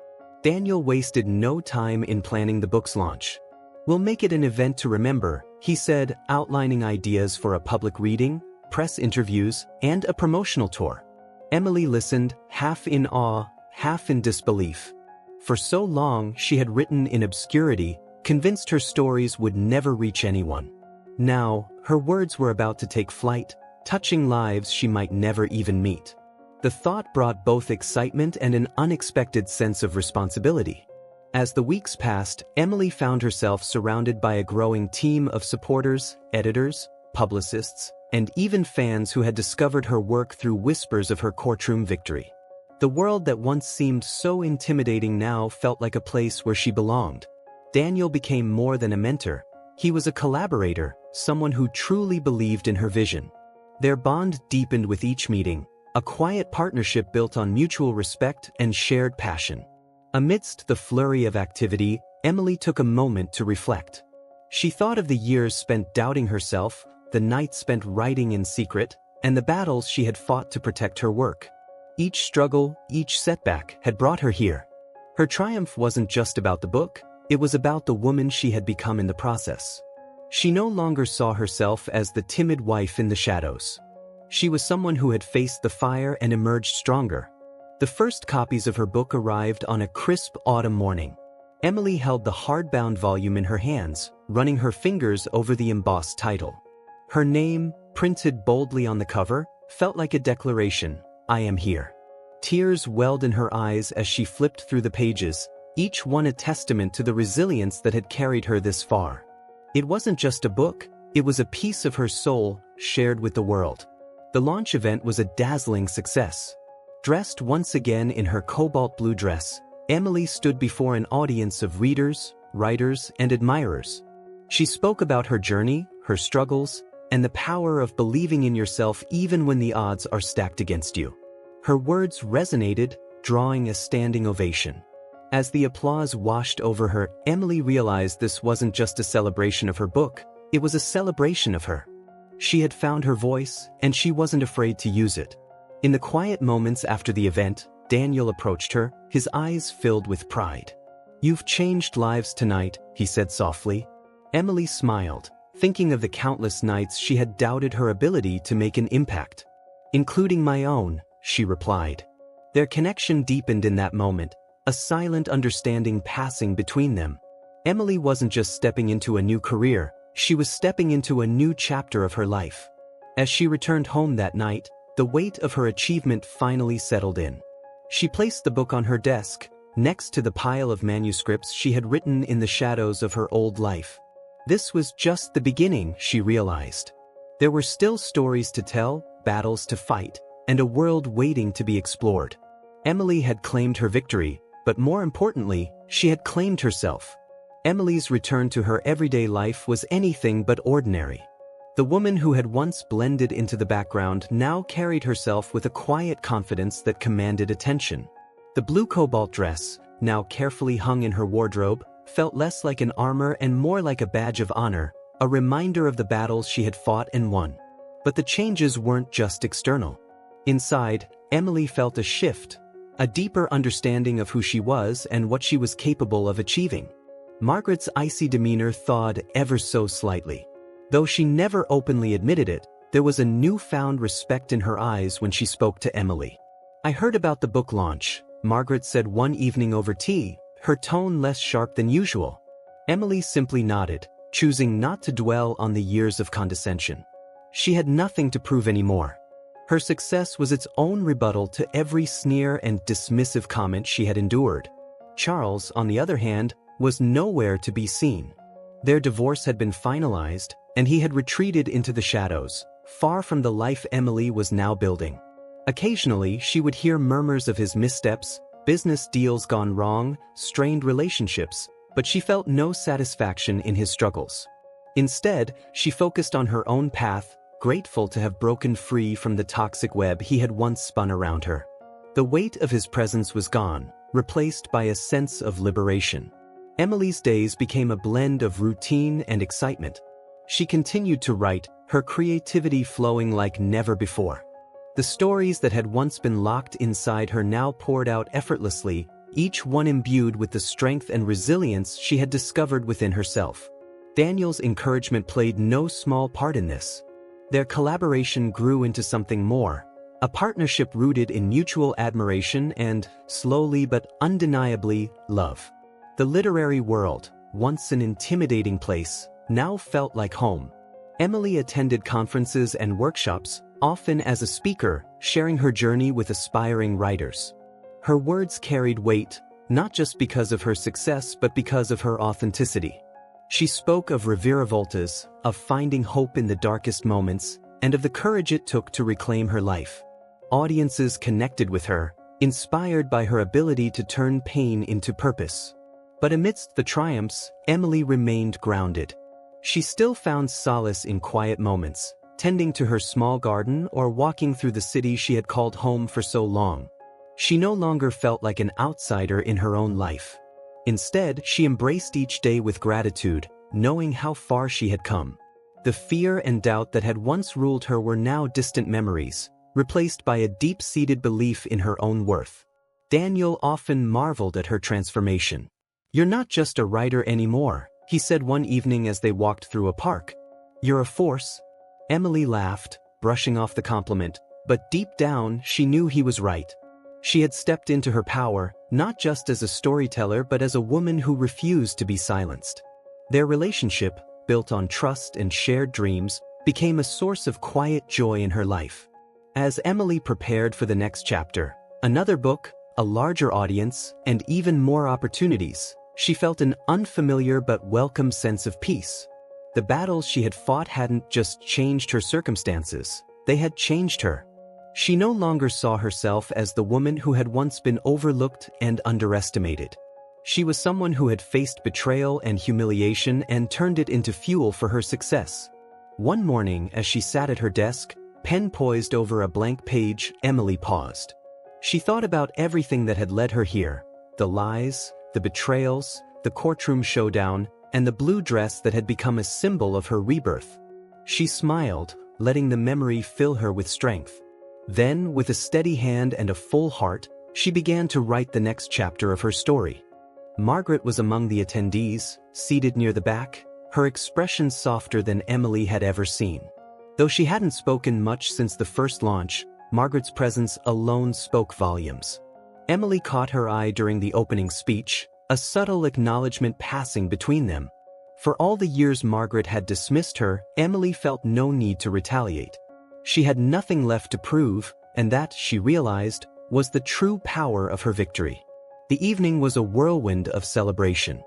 A: Daniel wasted no time in planning the book's launch. "We'll make it an event to remember," he said, outlining ideas for a public reading, press interviews, and a promotional tour. Emily listened, half in awe, half in disbelief. For so long she had written in obscurity, convinced her stories would never reach anyone. Now, her words were about to take flight, touching lives she might never even meet. The thought brought both excitement and an unexpected sense of responsibility. As the weeks passed, Emily found herself surrounded by a growing team of supporters, editors, publicists, and even fans who had discovered her work through whispers of her courtroom victory. The world that once seemed so intimidating now felt like a place where she belonged. Daniel became more than a mentor. He was a collaborator, someone who truly believed in her vision. Their bond deepened with each meeting, a quiet partnership built on mutual respect and shared passion. Amidst the flurry of activity, Emily took a moment to reflect. She thought of the years spent doubting herself, the nights spent writing in secret, and the battles she had fought to protect her work. Each struggle, each setback, had brought her here. Her triumph wasn't just about the book, it was about the woman she had become in the process. She no longer saw herself as the timid wife in the shadows. She was someone who had faced the fire and emerged stronger. The first copies of her book arrived on a crisp autumn morning. Emily held the hardbound volume in her hands, running her fingers over the embossed title. Her name, printed boldly on the cover, felt like a declaration, "I am here." Tears welled in her eyes as she flipped through the pages, each one a testament to the resilience that had carried her this far. It wasn't just a book, it was a piece of her soul shared with the world. The launch event was a dazzling success. Dressed once again in her cobalt blue dress, Emily stood before an audience of readers, writers, and admirers. She spoke about her journey, her struggles, and the power of believing in yourself even when the odds are stacked against you. Her words resonated, drawing a standing ovation. As the applause washed over her, Emily realized this wasn't just a celebration of her book, it was a celebration of her. She had found her voice, and she wasn't afraid to use it. In the quiet moments after the event, Daniel approached her, his eyes filled with pride. "You've changed lives tonight," he said softly. Emily smiled, thinking of the countless nights she had doubted her ability to make an impact. "Including my own," she replied. Their connection deepened in that moment, a silent understanding passing between them. Emily wasn't just stepping into a new career, she was stepping into a new chapter of her life. As she returned home that night, the weight of her achievement finally settled in. She placed the book on her desk, next to the pile of manuscripts she had written in the shadows of her old life. This was just the beginning, she realized. There were still stories to tell, battles to fight, and a world waiting to be explored. Emily had claimed her victory, but more importantly, she had claimed herself. Emily's return to her everyday life was anything but ordinary. The woman who had once blended into the background now carried herself with a quiet confidence that commanded attention. The blue cobalt dress, now carefully hung in her wardrobe, felt less like an armor and more like a badge of honor, a reminder of the battles she had fought and won. But the changes weren't just external. Inside, Emily felt a shift, a deeper understanding of who she was and what she was capable of achieving. Margaret's icy demeanor thawed ever so slightly. Though she never openly admitted it, there was a newfound respect in her eyes when she spoke to Emily. "I heard about the book launch," Margaret said one evening over tea, her tone less sharp than usual. Emily simply nodded, choosing not to dwell on the years of condescension. She had nothing to prove anymore. Her success was its own rebuttal to every sneer and dismissive comment she had endured. Charles, on the other hand, was nowhere to be seen. Their divorce had been finalized, and he had retreated into the shadows, far from the life Emily was now building. Occasionally, she would hear murmurs of his missteps, business deals gone wrong, strained relationships, but she felt no satisfaction in his struggles. Instead, she focused on her own path, grateful to have broken free from the toxic web he had once spun around her. The weight of his presence was gone, replaced by a sense of liberation. Emily's days became a blend of routine and excitement. She continued to write, her creativity flowing like never before. The stories that had once been locked inside her now poured out effortlessly, each one imbued with the strength and resilience she had discovered within herself. Daniel's encouragement played no small part in this. Their collaboration grew into something more, a partnership rooted in mutual admiration and, slowly but undeniably, love. The literary world, once an intimidating place, now felt like home. Emily attended conferences and workshops, often as a speaker, sharing her journey with aspiring writers. Her words carried weight, not just because of her success but because of her authenticity. She spoke of reviravoltas, of finding hope in the darkest moments, and of the courage it took to reclaim her life. Audiences connected with her, inspired by her ability to turn pain into purpose. But amidst the triumphs, Emily remained grounded. She still found solace in quiet moments, tending to her small garden or walking through the city she had called home for so long. She no longer felt like an outsider in her own life. Instead, she embraced each day with gratitude, knowing how far she had come. The fear and doubt that had once ruled her were now distant memories, replaced by a deep-seated belief in her own worth. Daniel often marveled at her transformation. "You're not just a writer anymore," he said one evening as they walked through a park. "You're a force." Emily laughed, brushing off the compliment, but deep down she knew he was right. She had stepped into her power, not just as a storyteller but as a woman who refused to be silenced. Their relationship, built on trust and shared dreams, became a source of quiet joy in her life. As Emily prepared for the next chapter, another book, a larger audience, and even more opportunities, she felt an unfamiliar but welcome sense of peace. The battles she had fought hadn't just changed her circumstances, they had changed her. She no longer saw herself as the woman who had once been overlooked and underestimated. She was someone who had faced betrayal and humiliation and turned it into fuel for her success. One morning, as she sat at her desk, pen poised over a blank page, Emily paused. She thought about everything that had led her here, the lies, the betrayals, the courtroom showdown, and the blue dress that had become a symbol of her rebirth. She smiled, letting the memory fill her with strength. Then, with a steady hand and a full heart, she began to write the next chapter of her story. Margaret was among the attendees, seated near the back, her expression softer than Emily had ever seen. Though she hadn't spoken much since the first launch, Margaret's presence alone spoke volumes. Emily caught her eye during the opening speech, a subtle acknowledgement passing between them. For all the years Margaret had dismissed her, Emily felt no need to retaliate. She had nothing left to prove, and that, she realized, was the true power of her victory. The evening was a whirlwind of celebration.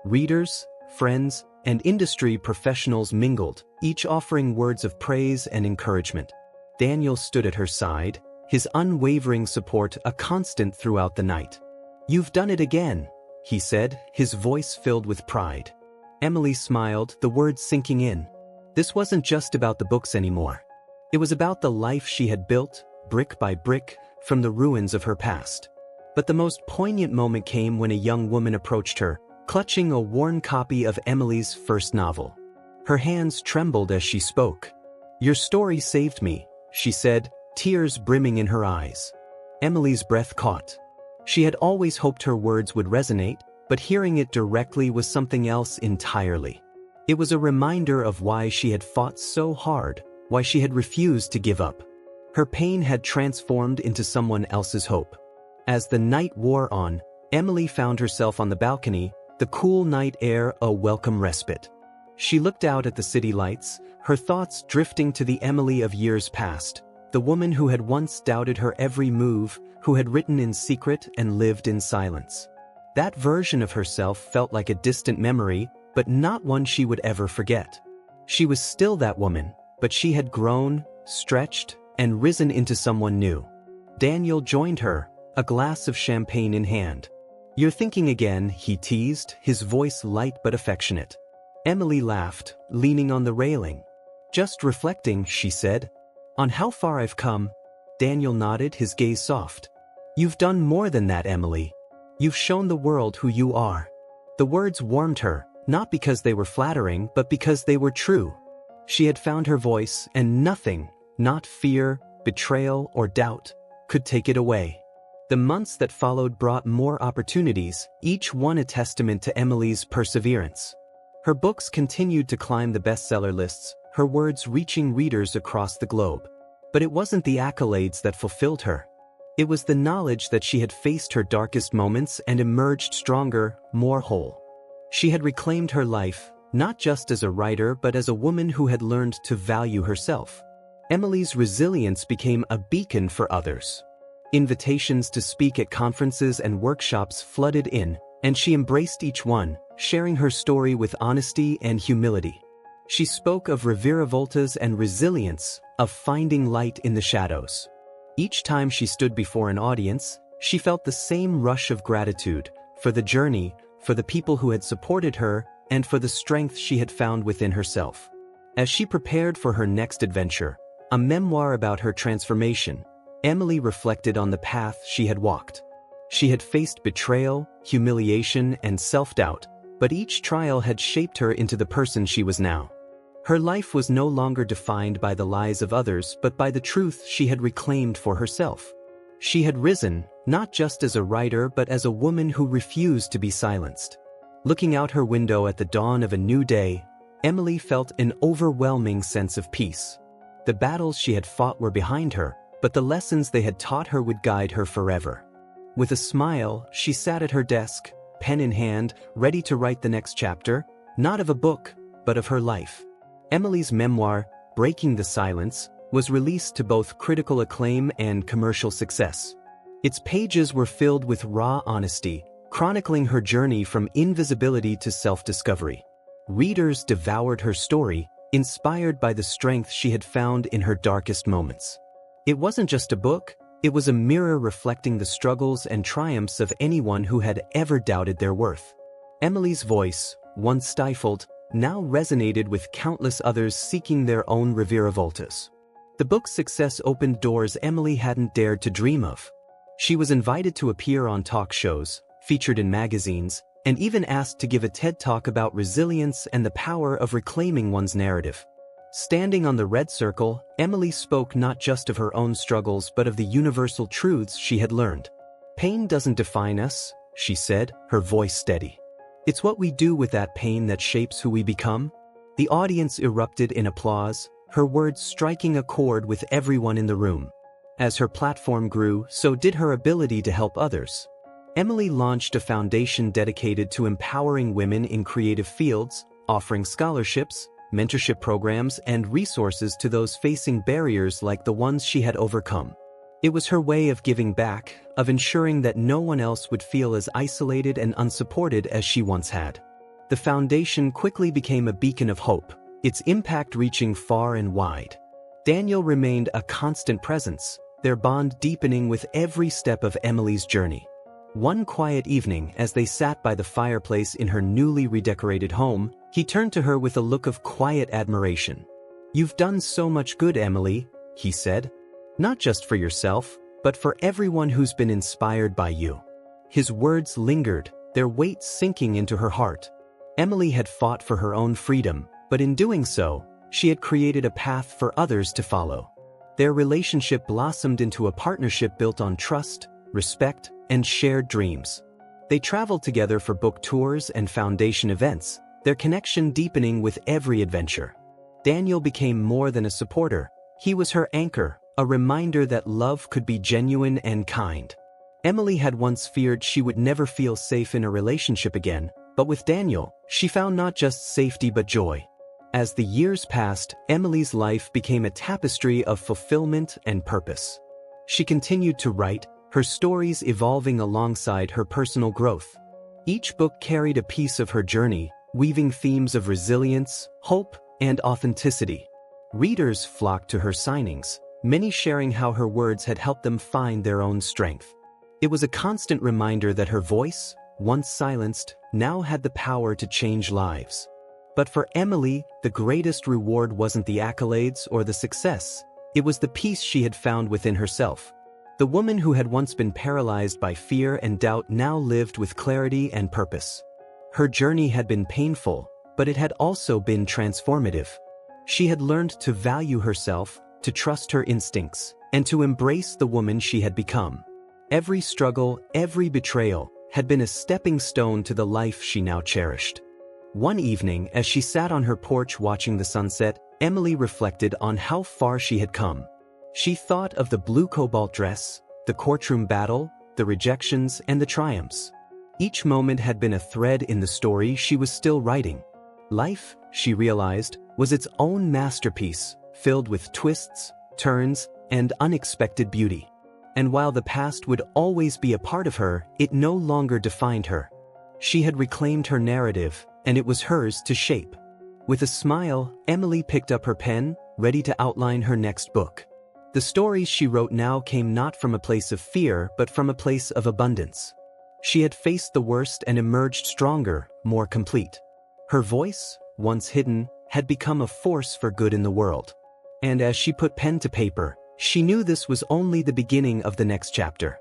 A: Readers, friends, and industry professionals mingled, each offering words of praise and encouragement. Daniel stood at her side, his unwavering support a constant throughout the night. "You've done it again," he said, his voice filled with pride. Emily smiled, the words sinking in. This wasn't just about the books anymore. It was about the life she had built, brick by brick, from the ruins of her past. But the most poignant moment came when a young woman approached her, clutching a worn copy of Emily's first novel. Her hands trembled as she spoke. "Your story saved me," she said, tears brimming in her eyes. Emily's breath caught. She had always hoped her words would resonate, but hearing it directly was something else entirely. It was a reminder of why she had fought so hard, why she had refused to give up. Her pain had transformed into someone else's hope. As the night wore on, Emily found herself on the balcony, the cool night air a welcome respite. She looked out at the city lights, her thoughts drifting to the Emily of years past, the woman who had once doubted her every move, who had written in secret and lived in silence. That version of herself felt like a distant memory, but not one she would ever forget. She was still that woman, but she had grown, stretched, and risen into someone new. Daniel joined her, a glass of champagne in hand. "You're thinking again," he teased, his voice light but affectionate. Emily laughed, leaning on the railing. "Just reflecting," she said. "On how far I've come." Daniel nodded, his gaze soft. "You've done more than that, Emily. You've shown the world who you are." The words warmed her, not because they were flattering, but because they were true. She had found her voice, and nothing, not fear, betrayal, or doubt, could take it away. The months that followed brought more opportunities, each one a testament to Emily's perseverance. Her books continued to climb the bestseller lists, her words reaching readers across the globe. But it wasn't the accolades that fulfilled her. It was the knowledge that she had faced her darkest moments and emerged stronger, more whole. She had reclaimed her life, not just as a writer but as a woman who had learned to value herself. Emily's resilience became a beacon for others. Invitations to speak at conferences and workshops flooded in, and she embraced each one, sharing her story with honesty and humility. She spoke of reviravoltas and resilience, of finding light in the shadows. Each time she stood before an audience, she felt the same rush of gratitude, for the journey, for the people who had supported her, and for the strength she had found within herself. As she prepared for her next adventure, a memoir about her transformation, Emily reflected on the path she had walked. She had faced betrayal, humiliation, and self-doubt, but each trial had shaped her into the person she was now. Her life was no longer defined by the lies of others but by the truth she had reclaimed for herself. She had risen, not just as a writer but as a woman who refused to be silenced. Looking out her window at the dawn of a new day, Emily felt an overwhelming sense of peace. The battles she had fought were behind her, but the lessons they had taught her would guide her forever. With a smile, she sat at her desk, pen in hand, ready to write the next chapter, not of a book, but of her life. Emily's memoir, Breaking the Silence, was released to both critical acclaim and commercial success. Its pages were filled with raw honesty, chronicling her journey from invisibility to self-discovery. Readers devoured her story, inspired by the strength she had found in her darkest moments. It wasn't just a book, it was a mirror reflecting the struggles and triumphs of anyone who had ever doubted their worth. Emily's voice, once stifled, now resonated with countless others seeking their own reviravoltas. The book's success opened doors Emily hadn't dared to dream of. She was invited to appear on talk shows, featured in magazines, and even asked to give a TED Talk about resilience and the power of reclaiming one's narrative. Standing on the red circle, Emily spoke not just of her own struggles but of the universal truths she had learned. "Pain doesn't define us," she said, her voice steady. "It's what we do with that pain that shapes who we become." The audience erupted in applause, her words striking a chord with everyone in the room. As her platform grew, so did her ability to help others. Emily launched a foundation dedicated to empowering women in creative fields, offering scholarships, mentorship programs, and resources to those facing barriers like the ones she had overcome. It was her way of giving back, of ensuring that no one else would feel as isolated and unsupported as she once had. The foundation quickly became a beacon of hope, its impact reaching far and wide. Daniel remained a constant presence, their bond deepening with every step of Emily's journey. One quiet evening, as they sat by the fireplace in her newly redecorated home, he turned to her with a look of quiet admiration. "You've done so much good, Emily," he said. "Not just for yourself, but for everyone who's been inspired by you." His words lingered, their weight sinking into her heart. Emily had fought for her own freedom, but in doing so, she had created a path for others to follow. Their relationship blossomed into a partnership built on trust, respect, and shared dreams. They traveled together for book tours and foundation events, their connection deepening with every adventure. Daniel became more than a supporter. He was her anchor, a reminder that love could be genuine and kind. Emily had once feared she would never feel safe in a relationship again, but with Daniel, she found not just safety but joy. As the years passed, Emily's life became a tapestry of fulfillment and purpose. She continued to write, her stories evolving alongside her personal growth. Each book carried a piece of her journey, weaving themes of resilience, hope, and authenticity. Readers flocked to her signings, many sharing how her words had helped them find their own strength. It was a constant reminder that her voice, once silenced, now had the power to change lives. But for Emily, the greatest reward wasn't the accolades or the success, it was the peace she had found within herself. The woman who had once been paralyzed by fear and doubt now lived with clarity and purpose. Her journey had been painful, but it had also been transformative. She had learned to value herself, to trust her instincts, and to embrace the woman she had become. Every struggle, every betrayal, had been a stepping stone to the life she now cherished. One evening, as she sat on her porch watching the sunset, Emily reflected on how far she had come. She thought of the blue cobalt dress, the courtroom battle, the rejections, and the triumphs. Each moment had been a thread in the story she was still writing. Life, she realized, was its own masterpiece, filled with twists, turns, and unexpected beauty. And while the past would always be a part of her, it no longer defined her. She had reclaimed her narrative, and it was hers to shape. With a smile, Emily picked up her pen, ready to outline her next book. The stories she wrote now came not from a place of fear, but from a place of abundance. She had faced the worst and emerged stronger, more complete. Her voice, once hidden, had become a force for good in the world. And as she put pen to paper, she knew this was only the beginning of the next chapter.